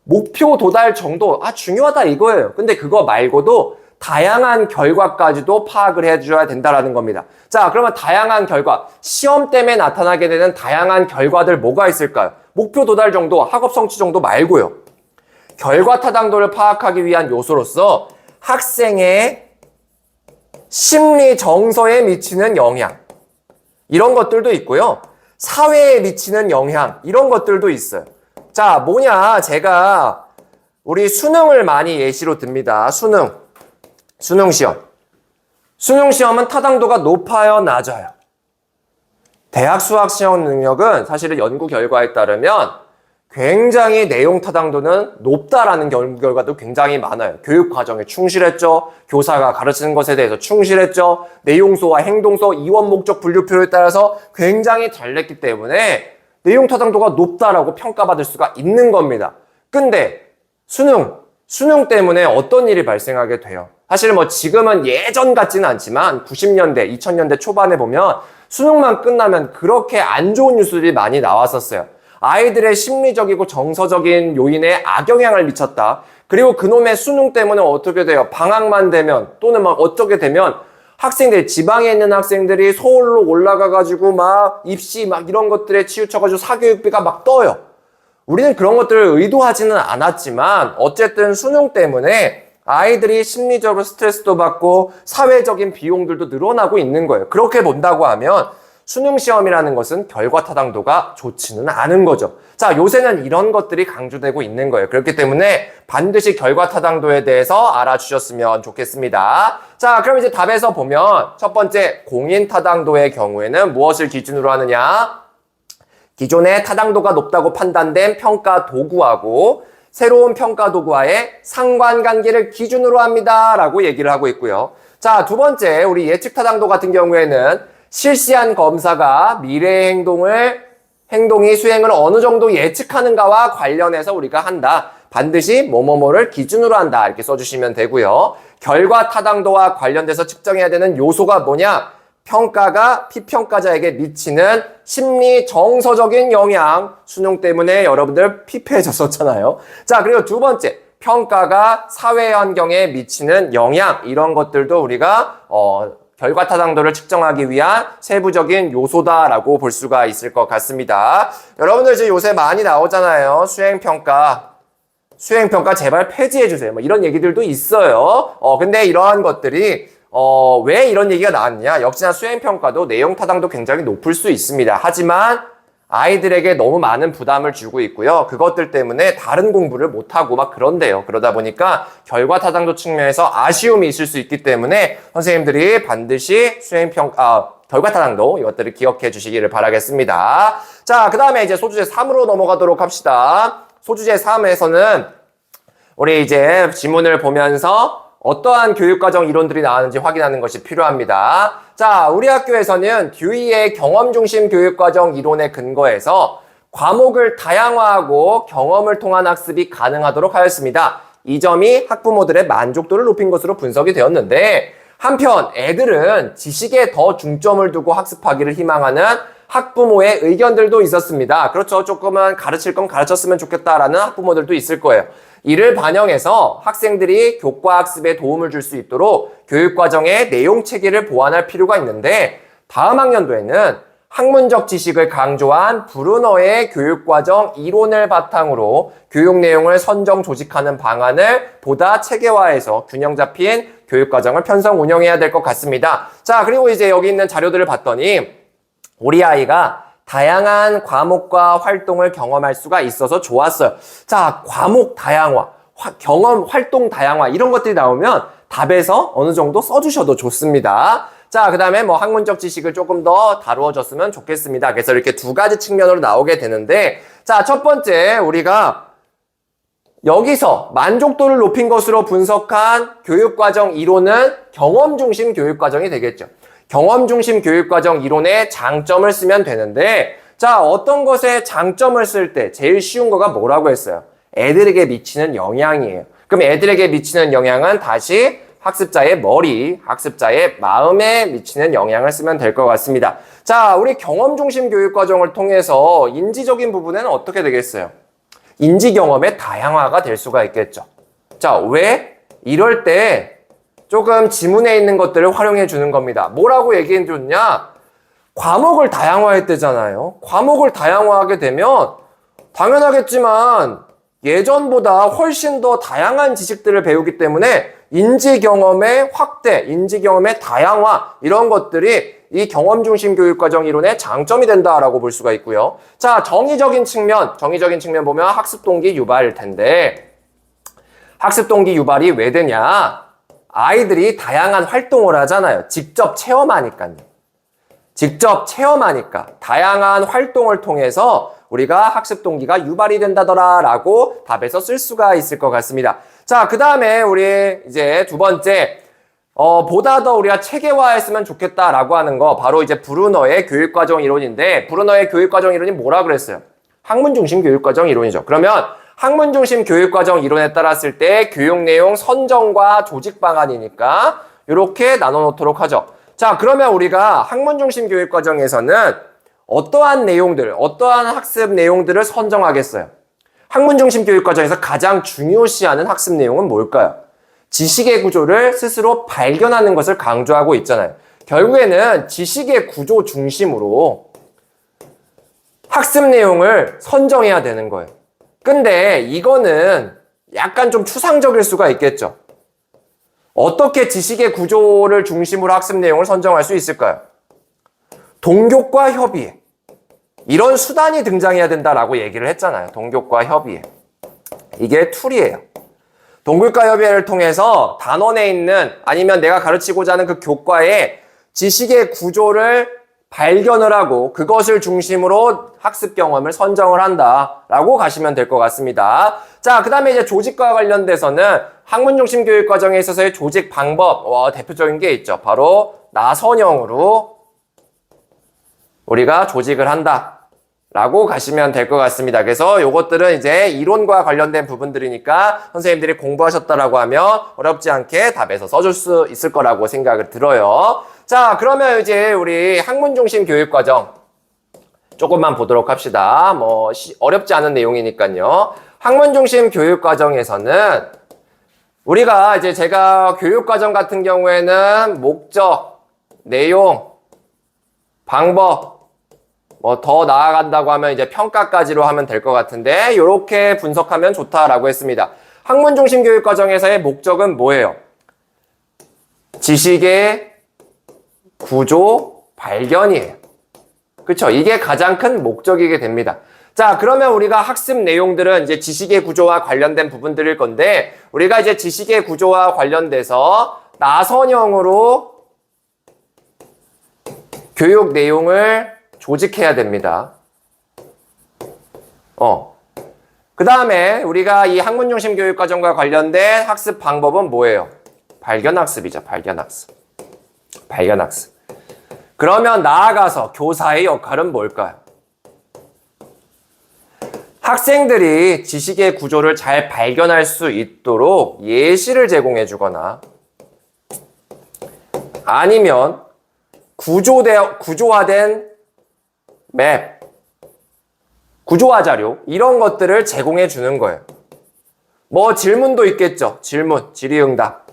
목표 도달 정도, 중요하다 이거예요. 근데 그거 말고도 다양한 결과까지도 파악을 해줘야 된다라는 겁니다. 자, 그러면 다양한 결과, 시험 때문에 나타나게 되는 다양한 결과들 뭐가 있을까요? 목표 도달 정도, 학업 성취 정도 말고요. 결과 타당도를 파악하기 위한 요소로서 학생의 심리 정서에 미치는 영향, 이런 것들도 있고요. 사회에 미치는 영향, 이런 것들도 있어요. 자, 뭐냐, 제가 우리 수능을 많이 예시로 듭니다. 수능 시험. 수능 시험은 타당도가 높아요, 낮아요? 대학 수학 시험 능력은 사실은 연구 결과에 따르면 굉장히 내용 타당도는 높다라는 결과도 굉장히 많아요. 교육 과정에 충실했죠. 교사가 가르치는 것에 대해서 충실했죠. 내용소와 행동소, 이원 목적 분류표에 따라서 굉장히 잘 냈기 때문에 내용 타당도가 높다라고 평가받을 수가 있는 겁니다. 근데 수능 때문에 어떤 일이 발생하게 돼요? 사실 지금은 예전 같지는 않지만 90년대, 2000년대 초반에 보면 수능만 끝나면 그렇게 안 좋은 뉴스들이 많이 나왔었어요. 아이들의 심리적이고 정서적인 요인에 악영향을 미쳤다. 그리고 그놈의 수능 때문에 어떻게 돼요? 방학만 되면 또는 어떻게 되면 학생들, 지방에 있는 학생들이 서울로 올라가가지고 막 입시 막 이런 것들에 치우쳐가지고 사교육비가 막 떠요. 우리는 그런 것들을 의도하지는 않았지만 어쨌든 수능 때문에 아이들이 심리적으로 스트레스도 받고 사회적인 비용들도 늘어나고 있는 거예요. 그렇게 본다고 하면 수능 시험이라는 것은 결과 타당도가 좋지는 않은 거죠. 자, 요새는 이런 것들이 강조되고 있는 거예요. 그렇기 때문에 반드시 결과 타당도에 대해서 알아주셨으면 좋겠습니다. 자, 그럼 이제 답에서 보면 첫 번째 공인 타당도의 경우에는 무엇을 기준으로 하느냐? 기존의 타당도가 높다고 판단된 평가 도구하고 새로운 평가 도구와의 상관관계를 기준으로 합니다. 라고 얘기를 하고 있고요. 자, 두 번째, 우리 예측 타당도 같은 경우에는 실시한 검사가 미래의 행동이 수행을 어느 정도 예측하는가와 관련해서 우리가 한다. 반드시 뭐뭐뭐를 기준으로 한다. 이렇게 써주시면 되고요. 결과 타당도와 관련돼서 측정해야 되는 요소가 뭐냐? 평가가 피평가자에게 미치는 심리 정서적인 영향. 수능 때문에 여러분들 피폐해졌었잖아요. 자, 그리고 두 번째, 평가가 사회 환경에 미치는 영향. 이런 것들도 우리가 결과 타당도를 측정하기 위한 세부적인 요소다라고 볼 수가 있을 것 같습니다. 여러분들 이제 요새 많이 나오잖아요. 수행평가 제발 폐지해주세요. 뭐 이런 얘기들도 있어요. 근데 이러한 것들이 왜 이런 얘기가 나왔냐? 역시나 수행평가도 내용 타당도 굉장히 높을 수 있습니다. 하지만 아이들에게 너무 많은 부담을 주고 있고요. 그것들 때문에 다른 공부를 못하고 막 그런데요. 그러다 보니까 결과 타당도 측면에서 아쉬움이 있을 수 있기 때문에 선생님들이 반드시 결과 타당도 이것들을 기억해 주시기를 바라겠습니다. 자, 그 다음에 이제 소주제 3으로 넘어가도록 합시다. 소주제 3에서는 우리 이제 지문을 보면서 어떠한 교육과정 이론들이 나왔는지 확인하는 것이 필요합니다. 자, 우리 학교에서는 듀이의 경험중심 교육과정 이론에 근거해서 과목을 다양화하고 경험을 통한 학습이 가능하도록 하였습니다. 이 점이 학부모들의 만족도를 높인 것으로 분석이 되었는데, 한편 애들은 지식에 더 중점을 두고 학습하기를 희망하는 학부모의 의견들도 있었습니다. 그렇죠. 조금은 가르칠 건 가르쳤으면 좋겠다라는 학부모들도 있을 거예요. 이를 반영해서 학생들이 교과 학습에 도움을 줄 수 있도록 교육과정의 내용 체계를 보완할 필요가 있는데, 다음 학년도에는 학문적 지식을 강조한 브루너의 교육과정 이론을 바탕으로 교육 내용을 선정 조직하는 방안을 보다 체계화해서 균형 잡힌 교육과정을 편성 운영해야 될 것 같습니다. 자, 그리고 이제 여기 있는 자료들을 봤더니 우리 아이가 다양한 과목과 활동을 경험할 수가 있어서 좋았어요. 자, 과목 다양화, 경험, 활동 다양화 이런 것들이 나오면 답에서 어느 정도 써주셔도 좋습니다. 자, 그 다음에 뭐 학문적 지식을 조금 더 다루어졌으면 좋겠습니다. 그래서 이렇게 두 가지 측면으로 나오게 되는데, 자, 첫 번째 우리가 여기서 만족도를 높인 것으로 분석한 교육과정 이론은 경험중심 교육과정이 되겠죠. 경험중심 교육과정 이론의 장점을 쓰면 되는데, 자, 어떤 것에 장점을 쓸 때 제일 쉬운 거가 뭐라고 했어요? 애들에게 미치는 영향이에요. 그럼 애들에게 미치는 영향은 다시 학습자의 머리, 학습자의 마음에 미치는 영향을 쓰면 될 것 같습니다. 자, 우리 경험중심 교육과정을 통해서 인지적인 부분에는 어떻게 되겠어요? 인지 경험의 다양화가 될 수가 있겠죠. 자, 왜? 이럴 때 조금 지문에 있는 것들을 활용해 주는 겁니다. 뭐라고 얘기해 줬냐? 과목을 다양화했대잖아요. 과목을 다양화하게 되면 당연하겠지만 예전보다 훨씬 더 다양한 지식들을 배우기 때문에 인지 경험의 확대, 인지 경험의 다양화 이런 것들이 이 경험중심 교육과정 이론의 장점이 된다라고 볼 수가 있고요. 자, 정의적인 측면 보면 학습 동기 유발일 텐데, 학습 동기 유발이 왜 되냐? 아이들이 다양한 활동을 하잖아요. 직접 체험하니까요. 직접 체험하니까 다양한 활동을 통해서 우리가 학습 동기가 유발이 된다더라라고 답에서 쓸 수가 있을 것 같습니다. 자, 그 다음에 우리 이제 두 번째, 보다 더 우리가 체계화했으면 좋겠다라고 하는 거, 바로 이제 브루너의 교육과정 이론인데, 브루너의 교육과정 이론이 뭐라 그랬어요? 학문중심 교육과정 이론이죠. 그러면 학문중심 교육과정 이론에 따랐을 때 교육 내용 선정과 조직 방안이니까 이렇게 나눠 놓도록 하죠. 자, 그러면 우리가 학문중심 교육과정에서는 어떠한 내용들, 어떠한 학습 내용들을 선정하겠어요? 학문중심 교육과정에서 가장 중요시하는 학습 내용은 뭘까요? 지식의 구조를 스스로 발견하는 것을 강조하고 있잖아요. 결국에는 지식의 구조 중심으로 학습 내용을 선정해야 되는 거예요. 근데 이거는 약간 좀 추상적일 수가 있겠죠. 어떻게 지식의 구조를 중심으로 학습 내용을 선정할 수 있을까요? 동교과 협의회. 이런 수단이 등장해야 된다라고 얘기를 했잖아요. 동교과 협의회. 이게 툴이에요. 동교과 협의회를 통해서 단원에 있는 아니면 내가 가르치고자 하는 그 교과의 지식의 구조를 발견을 하고 그것을 중심으로 학습 경험을 선정을 한다라고 가시면 될 것 같습니다. 자, 그 다음에 이제 조직과 관련돼서는 학문중심 교육 과정에 있어서의 조직 방법, 대표적인 게 있죠. 바로 나선형으로 우리가 조직을 한다. 라고 가시면 될 것 같습니다. 그래서 요것들은 이제 이론과 관련된 부분들이니까 선생님들이 공부하셨다라고 하면 어렵지 않게 답에서 써줄 수 있을 거라고 생각을 들어요. 자, 그러면 이제 우리 학문중심 교육과정 조금만 보도록 합시다. 어렵지 않은 내용이니까요. 학문중심 교육과정에서는 우리가 이제 제가 교육과정 같은 경우에는 목적, 내용, 방법, 더 나아간다고 하면 이제 평가까지로 하면 될 것 같은데, 이렇게 분석하면 좋다라고 했습니다. 학문중심 교육과정에서의 목적은 뭐예요? 지식의 구조 발견이에요. 그쵸? 이게 가장 큰 목적이게 됩니다. 자, 그러면 우리가 학습 내용들은 이제 지식의 구조와 관련된 부분들일 건데, 우리가 이제 지식의 구조와 관련돼서 나선형으로 교육 내용을 조직해야 됩니다. 그 다음에 우리가 이 학문중심 교육과정과 관련된 학습 방법은 뭐예요? 발견학습이죠. 발견학습. 그러면 나아가서 교사의 역할은 뭘까요? 학생들이 지식의 구조를 잘 발견할 수 있도록 예시를 제공해 주거나 아니면 구조화된 맵, 구조화 자료 이런 것들을 제공해 주는 거예요. 질문도 있겠죠. 질문, 질의응답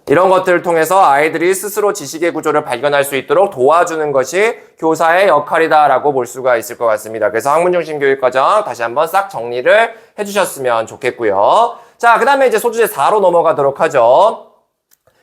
이런 것들을 통해서 아이들이 스스로 지식의 구조를 발견할 수 있도록 도와주는 것이 교사의 역할이다라고 볼 수가 있을 것 같습니다. 그래서 학문중심 교육과정 다시 한번 싹 정리를 해주셨으면 좋겠고요. 자, 그 다음에 이제 소주제 4로 넘어가도록 하죠.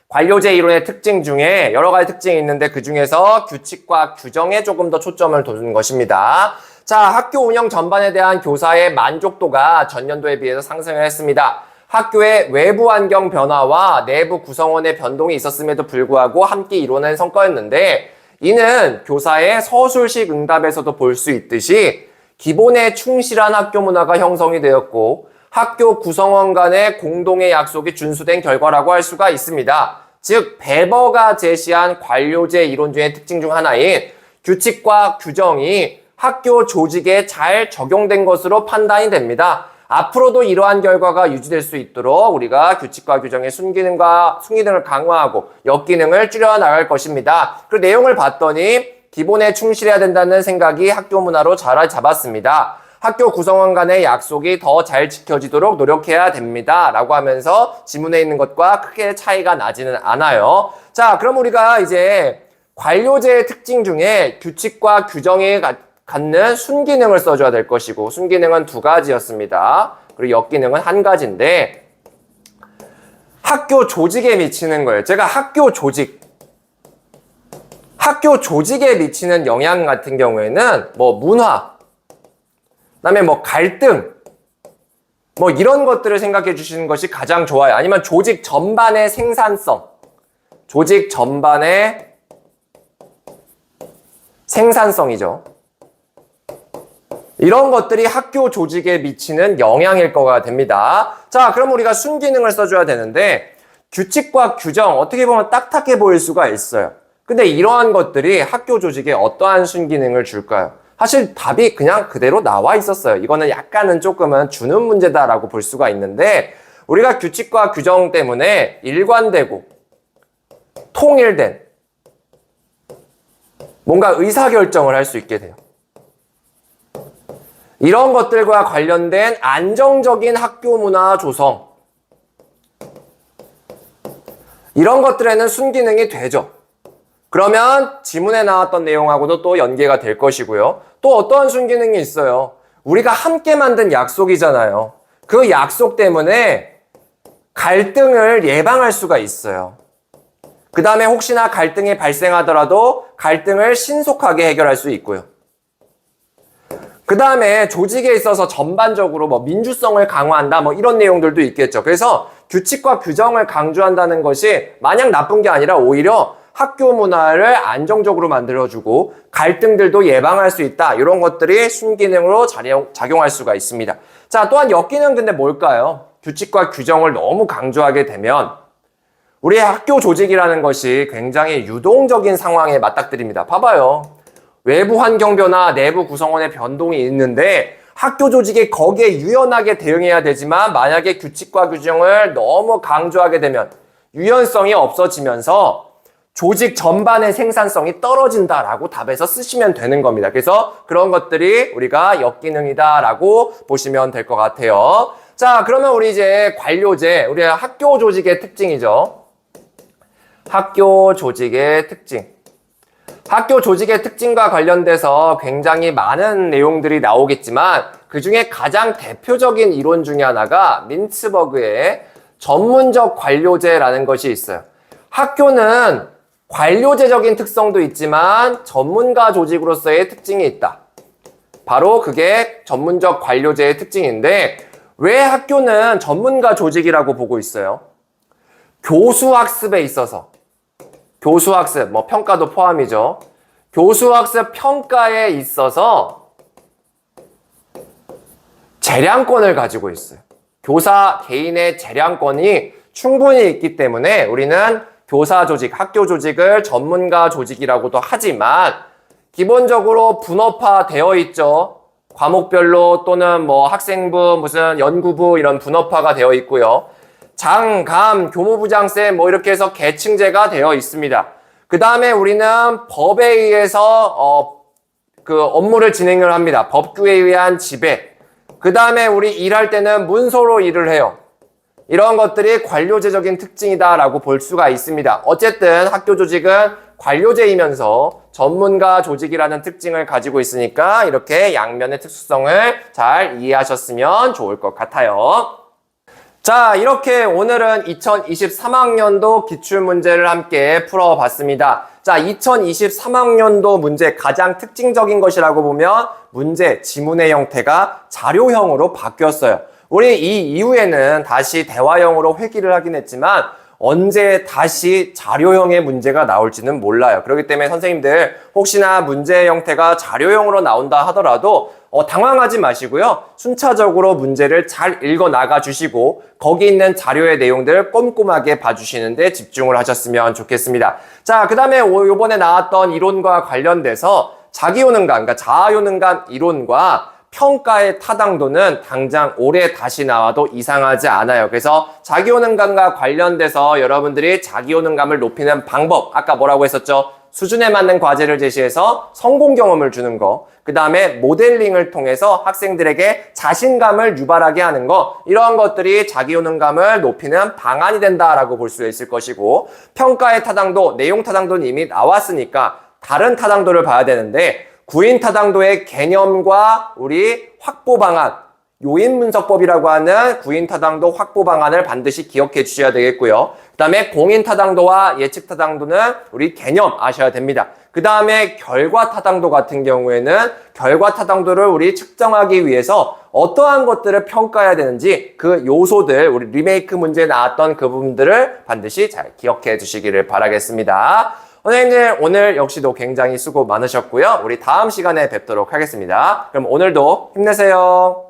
관료제 이론의 특징 중에 여러 가지 특징이 있는데 그 중에서 규칙과 규정에 조금 더 초점을 두는 것입니다. 자, 학교 운영 전반에 대한 교사의 만족도가 전년도에 비해서 상승을 했습니다. 학교의 외부 환경 변화와 내부 구성원의 변동이 있었음에도 불구하고 함께 이뤄낸 성과였는데 이는 교사의 서술식 응답에서도 볼 수 있듯이 기본에 충실한 학교 문화가 형성이 되었고 학교 구성원 간의 공동의 약속이 준수된 결과라고 할 수가 있습니다. 즉, 베버가 제시한 관료제 이론 중의 특징 중 하나인 규칙과 규정이 학교 조직에 잘 적용된 것으로 판단이 됩니다. 앞으로도 이러한 결과가 유지될 수 있도록 우리가 규칙과 규정의 순기능을 강화하고 역기능을 줄여나갈 것입니다. 그 내용을 봤더니 기본에 충실해야 된다는 생각이 학교 문화로 잘 잡았습니다. 학교 구성원 간의 약속이 더 잘 지켜지도록 노력해야 됩니다. 라고 하면서 지문에 있는 것과 크게 차이가 나지는 않아요. 자, 그럼 우리가 이제 관료제의 특징 중에 규칙과 규정이 갖는 순기능을 써줘야 될 것이고 순기능은 2가지였습니다. 그리고 역기능은 1가지인데 학교 조직에 미치는 거예요. 제가 학교 조직에 미치는 영향 같은 경우에는 문화, 그다음에 갈등, 이런 것들을 생각해 주시는 것이 가장 좋아요. 아니면 조직 전반의 생산성이죠. 이런 것들이 학교 조직에 미치는 영향일 거가 됩니다. 자, 그럼 우리가 순기능을 써줘야 되는데 규칙과 규정, 어떻게 보면 딱딱해 보일 수가 있어요. 근데 이러한 것들이 학교 조직에 어떠한 순기능을 줄까요? 사실 답이 그냥 그대로 나와 있었어요. 이거는 약간은 조금은 주는 문제다라고 볼 수가 있는데 우리가 규칙과 규정 때문에 일관되고 통일된 뭔가 의사결정을 할 수 있게 돼요. 이런 것들과 관련된 안정적인 학교 문화 조성, 이런 것들에는 순기능이 되죠. 그러면 지문에 나왔던 내용하고도 또 연계가 될 것이고요. 또 어떠한 순기능이 있어요? 우리가 함께 만든 약속이잖아요. 그 약속 때문에 갈등을 예방할 수가 있어요. 그 다음에 혹시나 갈등이 발생하더라도 갈등을 신속하게 해결할 수 있고요. 그 다음에 조직에 있어서 전반적으로 뭐 민주성을 강화한다 뭐 이런 내용들도 있겠죠. 그래서 규칙과 규정을 강조한다는 것이 마냥 나쁜 게 아니라 오히려 학교 문화를 안정적으로 만들어주고 갈등들도 예방할 수 있다. 이런 것들이 순기능으로 작용할 수가 있습니다. 자, 또한 역기능 근데 뭘까요? 규칙과 규정을 너무 강조하게 되면 우리의 학교 조직이라는 것이 굉장히 유동적인 상황에 맞닥뜨립니다. 봐봐요. 외부 환경 변화, 내부 구성원의 변동이 있는데 학교 조직이 거기에 유연하게 대응해야 되지만 만약에 규칙과 규정을 너무 강조하게 되면 유연성이 없어지면서 조직 전반의 생산성이 떨어진다라고 답에서 쓰시면 되는 겁니다. 그래서 그런 것들이 우리가 역기능이다라고 보시면 될 것 같아요. 자, 그러면 우리 이제 관료제, 우리 학교 조직의 특징이죠. 학교 조직의 특징. 학교 조직의 특징과 관련돼서 굉장히 많은 내용들이 나오겠지만 그 중에 가장 대표적인 이론 중에 하나가 민츠버그의 전문적 관료제라는 것이 있어요. 학교는 관료제적인 특성도 있지만 전문가 조직으로서의 특징이 있다. 바로 그게 전문적 관료제의 특징인데 왜 학교는 전문가 조직이라고 보고 있어요? 교수학습에 있어서 교수학습, 뭐 평가도 포함이죠. 교수학습 평가에 있어서 재량권을 가지고 있어요. 교사 개인의 재량권이 충분히 있기 때문에 우리는 교사 조직, 학교 조직을 전문가 조직이라고도 하지만 기본적으로 분업화되어 있죠. 과목별로 또는 뭐 학생부, 무슨 연구부 이런 분업화가 되어 있고요. 장, 감, 교무부장쌤 뭐 이렇게 해서 계층제가 되어 있습니다. 그 다음에 우리는 법에 의해서 그 업무를 진행을 합니다. 법규에 의한 지배. 그 다음에 우리 일할 때는 문서로 일을 해요. 이런 것들이 관료제적인 특징이다라고 볼 수가 있습니다. 어쨌든 학교 조직은 관료제이면서 전문가 조직이라는 특징을 가지고 있으니까 이렇게 양면의 특수성을 잘 이해하셨으면 좋을 것 같아요. 자, 이렇게 오늘은 2023학년도 기출문제를 함께 풀어봤습니다. 자, 2023학년도 문제 가장 특징적인 것이라고 보면 문제, 지문의 형태가 자료형으로 바뀌었어요. 우리 이 이후에는 다시 대화형으로 회귀를 하긴 했지만 언제 다시 자료형의 문제가 나올지는 몰라요. 그렇기 때문에 선생님들 혹시나 문제 형태가 자료형으로 나온다 하더라도 당황하지 마시고요. 순차적으로 문제를 잘 읽어 나가 주시고 거기 있는 자료의 내용들을 꼼꼼하게 봐주시는데 집중을 하셨으면 좋겠습니다. 자, 그 다음에 요번에 나왔던 이론과 관련돼서 자기효능감, 그러니까 자아효능감 이론과 평가의 타당도는 당장 올해 다시 나와도 이상하지 않아요. 그래서 자기효능감과 관련돼서 여러분들이 자기효능감을 높이는 방법, 아까 뭐라고 했었죠? 수준에 맞는 과제를 제시해서 성공 경험을 주는 거, 그 다음에 모델링을 통해서 학생들에게 자신감을 유발하게 하는 거, 이런 것들이 자기효능감을 높이는 방안이 된다라고 볼 수 있을 것이고, 평가의 타당도, 내용 타당도는 이미 나왔으니까 다른 타당도를 봐야 되는데 구인 타당도의 개념과 우리 확보 방안, 요인분석법이라고 하는 구인 타당도 확보 방안을 반드시 기억해 주셔야 되겠고요. 그 다음에 공인 타당도와 예측 타당도는 우리 개념 아셔야 됩니다. 그 다음에 결과 타당도 같은 경우에는 결과 타당도를 우리 측정하기 위해서 어떠한 것들을 평가해야 되는지 그 요소들, 우리 리메이크 문제에 나왔던 그 부분들을 반드시 잘 기억해 주시기를 바라겠습니다. 선생님들 오늘 역시도 굉장히 수고 많으셨고요. 우리 다음 시간에 뵙도록 하겠습니다. 그럼 오늘도 힘내세요.